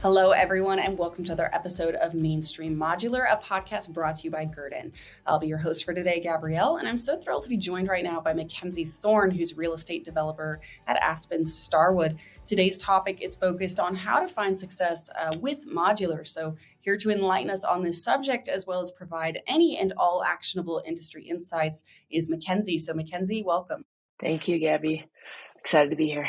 Hello, everyone, and welcome to another episode of Mainstream Modular, a podcast brought to you by Guerdon. I'll be your host for today, Gabrielle, and I'm so thrilled to be joined right now by MacKenzie Thorn, who's a real estate developer at Aspen Starwood. Today's topic is focused on how to find success with modular. So, here to enlighten us on this subject, as well as provide any and all actionable industry insights, is MacKenzie. So, MacKenzie, welcome. Thank you, Gabby. Excited to be here.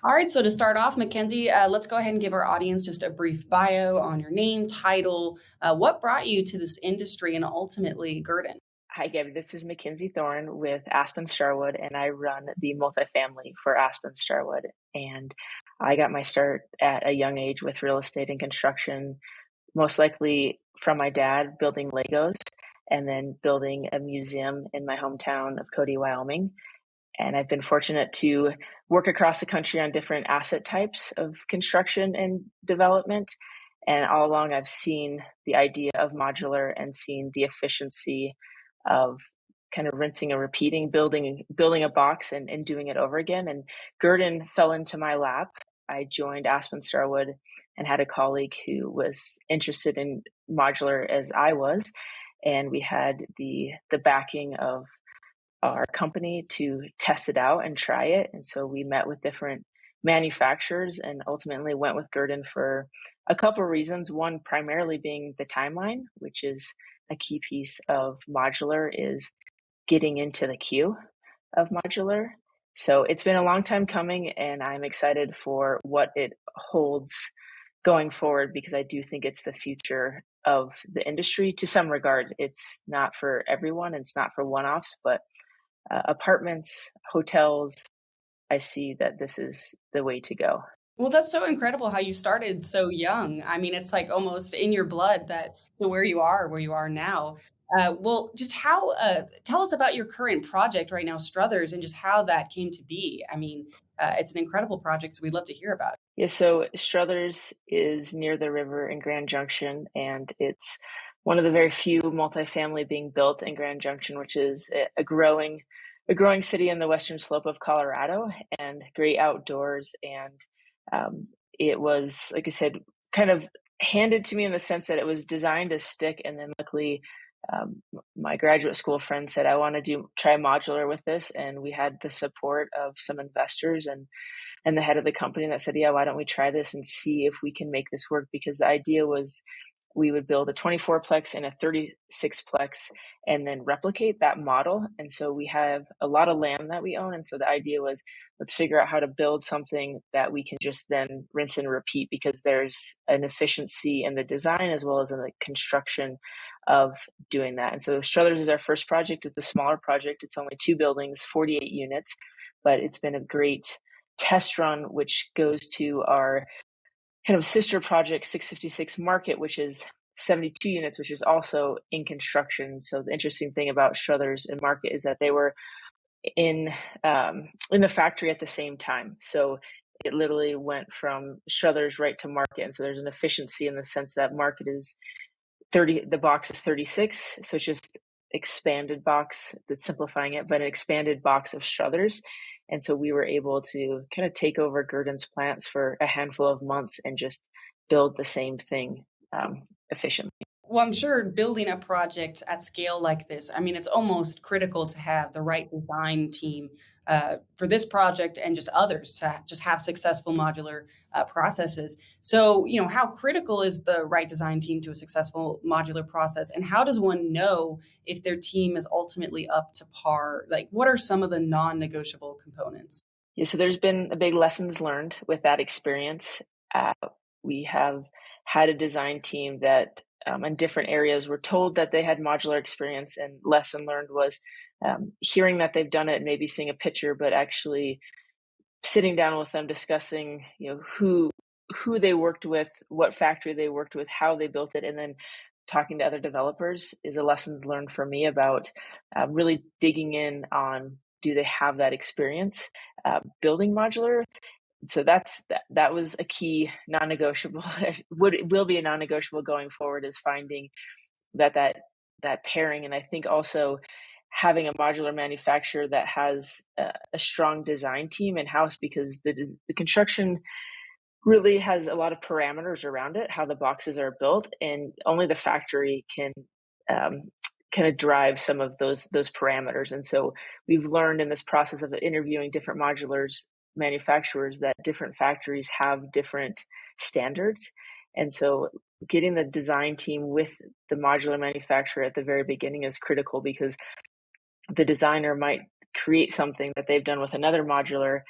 All right, so to start off, MacKenzie, let's go ahead and give our audience just a brief bio on your name, title, what brought you to this industry, and ultimately Guerdon. Hi, Gabby. This is MacKenzie Thorn with Aspen Starwood, and I run the multifamily for Aspen Starwood. And I got my start at a young age with real estate and construction, most likely from my dad building Legos and then building a museum in my hometown of Cody, Wyoming. And I've been fortunate to work across the country on different asset types of construction and development. And all along, I've seen the idea of modular and seen the efficiency of kind of rinsing and repeating, building a box and doing it over again. And Guerdon fell into my lap. I joined Aspen Starwood and had a colleague who was interested in modular as I was. And we had the backing of our company to test it out and try it. And so we met with different manufacturers and ultimately went with Guerdon for a couple of reasons. One, primarily being the timeline, which is a key piece of modular, is getting into the queue of modular. So it's been a long time coming, and I'm excited for what it holds going forward, because I do think it's the future of the industry to some regard. It's not for everyone, it's not for one-offs, but apartments, hotels, I see that this is the way to go. Well, that's so incredible how you started so young. I mean, it's like almost in your blood that where you are now. Just tell us about your current project right now, Struthers, and just how that came to be. I mean, it's an incredible project, so we'd love to hear about it. Yeah, so Struthers is near the river in Grand Junction, and it's one of the very few multifamily being built in Grand Junction, which is a growing city in the western slope of Colorado, and great outdoors. And it was, like I said, kind of handed to me in the sense that it was designed to stick. And then luckily, my graduate school friend said, I want to try modular with this. And we had the support of some investors and the head of the company that said, yeah, why don't we try this and see if we can make this work? Because the idea was we would build a 24-plex and a 36-plex and then replicate that model. And so we have a lot of land that we own. And so the idea was, let's figure out how to build something that we can just then rinse and repeat, because there's an efficiency in the design as well as in the construction of doing that. And so Struthers is our first project. It's a smaller project. It's only 2 buildings, 48 units, but it's been a great test run, which goes to our kind of sister project 656 Market, which is 72 units, which is also in construction. So the interesting thing about Struthers and Market is that they were in the factory at the same time. So it literally went from Struthers right to Market. And so there's an efficiency in the sense that Market is 30, the box is 36. So it's just expanded box, that's simplifying it, but an expanded box of Struthers. And so we were able to kind of take over Guerdon's plants for a handful of months and just build the same thing efficiently. Well, I'm sure building a project at scale like this, I mean, it's almost critical to have the right design team for this project and just others to just have successful modular processes. So, how critical is the right design team to a successful modular process? And how does one know if their team is ultimately up to par? Like, what are some of the non-negotiable components? Yeah, so there's been a big lessons learned with that experience. We have had a design team that in different areas were told that they had modular experience, and lesson learned was hearing that they've done it, maybe seeing a picture, but actually sitting down with them, discussing, who they worked with, what factory they worked with, how they built it, and then talking to other developers is a lessons learned for me about really digging in on, do they have that experience building modular? So that was a key non-negotiable. Will be a non-negotiable going forward, is finding that pairing. And I think also having a modular manufacturer that has a strong design team in house, because the construction really has a lot of parameters around it, how the boxes are built, and only the factory can kind of drive some of those parameters. And so we've learned in this process of interviewing different modulars manufacturers that different factories have different standards. And so getting the design team with the modular manufacturer at the very beginning is critical, because the designer might create something that they've done with another modular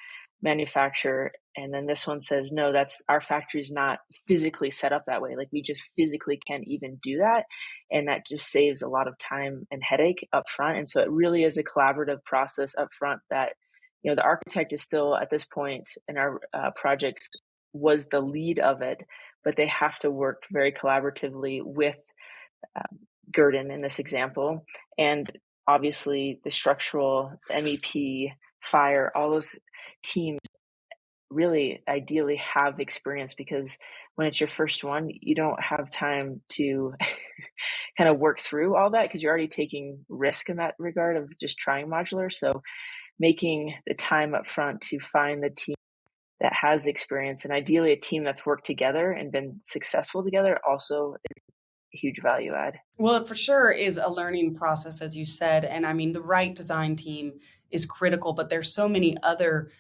manufacturer, and then this one says, no, that's our factory's not physically set up that way, like we just physically can't even do that. And that just saves a lot of time and headache up front. And so it really is a collaborative process up front that, the architect is still at this point in our projects was the lead of it, but they have to work very collaboratively with Guerdon in this example. And obviously the structural, MEP, fire, all those teams really ideally have experience, because when it's your first one, you don't have time to kind of work through all that, because you're already taking risk in that regard of just trying modular. So making the time up front to find the team that has experience, and ideally a team that's worked together and been successful together, also is a huge value add. Well, it for sure is a learning process, as you said. And I mean, the right design team is critical, but there's so many other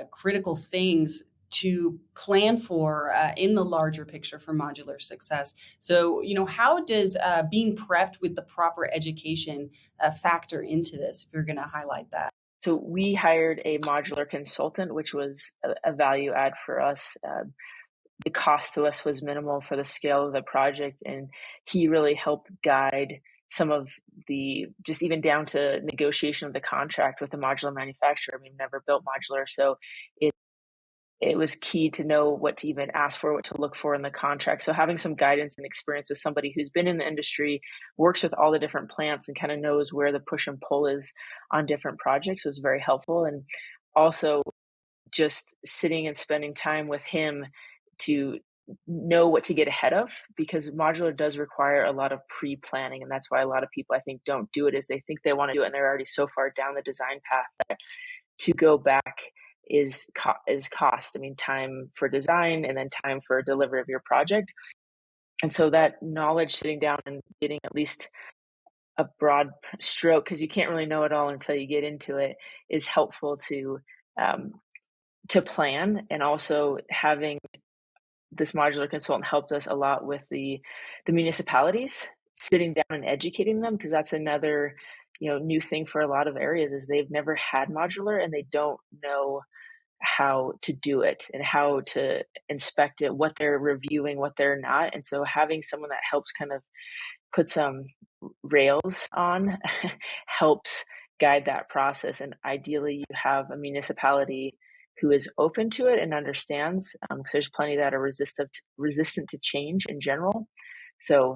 critical things to plan for in the larger picture for modular success. So, how does being prepped with the proper education factor into this, if you're going to highlight that? So we hired a modular consultant, which was a value add for us. The cost to us was minimal for the scale of the project, and he really helped guide some of the, just even down to negotiation of the contract with the modular manufacturer. We've never built modular, so it was key to know what to even ask for, what to look for in the contract. So having some guidance and experience with somebody who's been in the industry, works with all the different plants, and kind of knows where the push and pull is on different projects was very helpful. And also just sitting and spending time with him to know what to get ahead of, because modular does require a lot of pre-planning. And that's why a lot of people, I think, don't do it, is they think they want to do it and they're already so far down the design path that to go back is cost. I mean, time for design and then time for delivery of your project. And so that knowledge, sitting down and getting at least a broad stroke, because you can't really know it all until you get into it, is helpful to plan. And also having this modular consultant helped us a lot with the municipalities, sitting down and educating them, because that's another new thing for a lot of areas, is they've never had modular and they don't know how to do it and how to inspect it, what they're reviewing, what they're not. And so having someone that helps kind of put some rails on helps guide that process. And ideally you have a municipality who is open to it and understands, because there's plenty that are resistant to change in general. So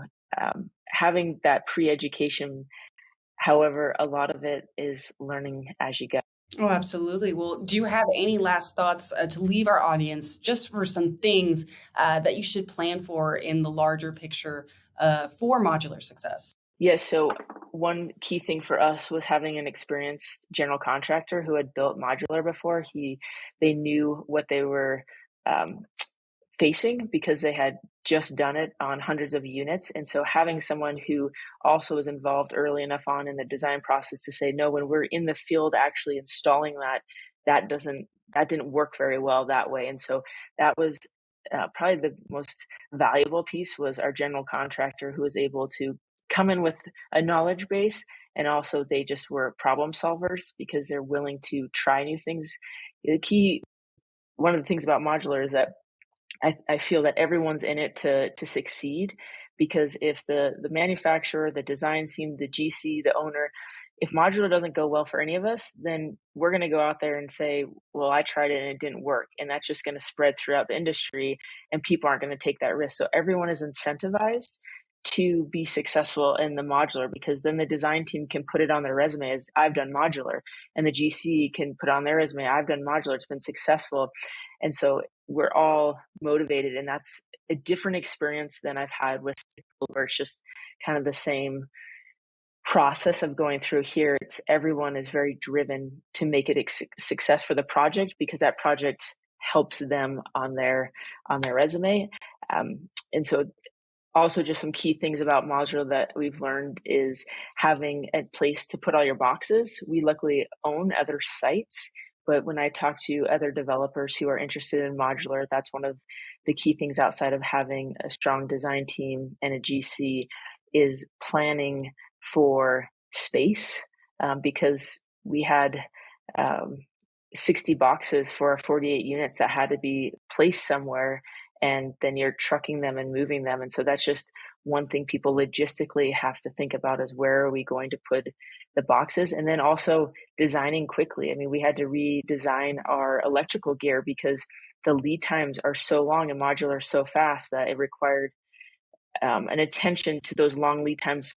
having that pre-education, however, a lot of it is learning as you go. Oh, absolutely. Well, do you have any last thoughts to leave our audience, just for some things that you should plan for in the larger picture for modular success? Yes. So one key thing for us was having an experienced general contractor who had built modular before. They knew what they were facing, because they had just done it on hundreds of units. And so having someone who also was involved early enough on in the design process to say, no, when we're in the field actually installing that didn't work very well that way. And so that was probably the most valuable piece, was our general contractor, who was able to come in with a knowledge base, and also they just were problem solvers because they're willing to try new things. One of the things about modular is that I feel that everyone's in it to succeed, because if the manufacturer, the design team, the GC, the owner, if modular doesn't go well for any of us, then we're going to go out there and say, well, I tried it and it didn't work. And that's just going to spread throughout the industry, and people aren't going to take that risk. So everyone is incentivized to be successful in the modular, because then the design team can put it on their resume as, I've done modular, and the GC can put on their resume, I've done modular, it's been successful. And so we're all motivated, and that's a different experience than I've had with people where it's just kind of the same process of going through. Here, it's everyone is very driven to make it a success for the project, because that project helps them on their resume. And so also just some key things about modular that we've learned is having a place to put all your boxes. We luckily own other sites, but when I talk to other developers who are interested in modular, that's one of the key things outside of having a strong design team and a GC is planning for space, because we had 60 boxes for our 48 units that had to be placed somewhere, and then you're trucking them and moving them. And so that's just one thing people logistically have to think about is where are we going to put the boxes? And then also designing quickly. I mean, we had to redesign our electrical gear because the lead times are so long and modular so fast that it required an attention to those long lead times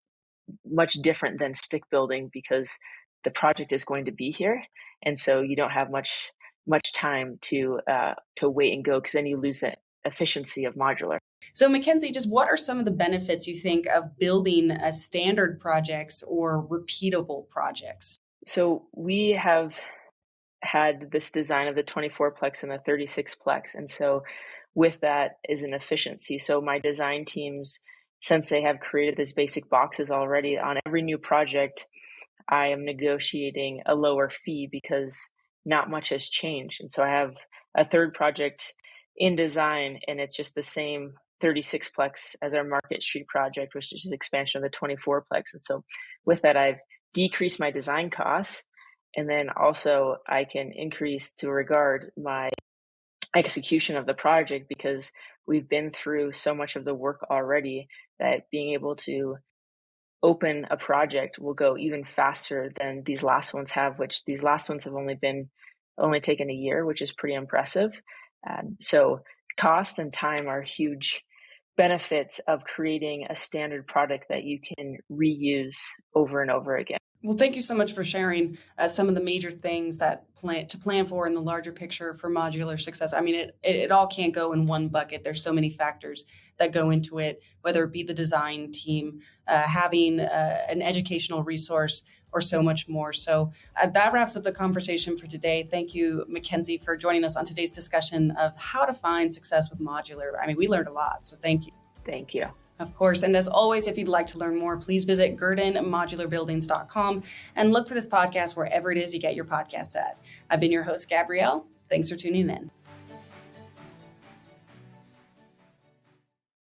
much different than stick building because the project is going to be here. And so you don't have much time to wait and go, because then you lose that efficiency of modular. So MacKenzie, just what are some of the benefits you think of building a standard projects or repeatable projects? So we have had this design of the 24-plex and the 36-plex. And so with that is an efficiency. So my design teams, since they have created these basic boxes already, on every new project, I am negotiating a lower fee because not much has changed. And so I have a third project in design, and it's just the same 36-plex as our Market Street project, which is expansion of the 24-plex. And so with that, I've decreased my design costs. And then also I can increase to regard my execution of the project because we've been through so much of the work already that being able to open a project will go even faster than these last ones have, which these last ones have only taken a year, which is pretty impressive. So cost and time are huge benefits of creating a standard product that you can reuse over and over again. Well, thank you so much for sharing some of the major things that plan for in the larger picture for modular success. I mean, it all can't go in one bucket. There's so many factors that go into it, whether it be the design team, having an educational resource, or so much more. So that wraps up the conversation for today. Thank you, MacKenzie, for joining us on today's discussion of how to find success with modular. I mean, we learned a lot, so thank you. Thank you. Of course. And as always, if you'd like to learn more, please visit guerdonmodularbuildings.com and look for this podcast wherever it is you get your podcasts at. I've been your host, Gabrielle. Thanks for tuning in.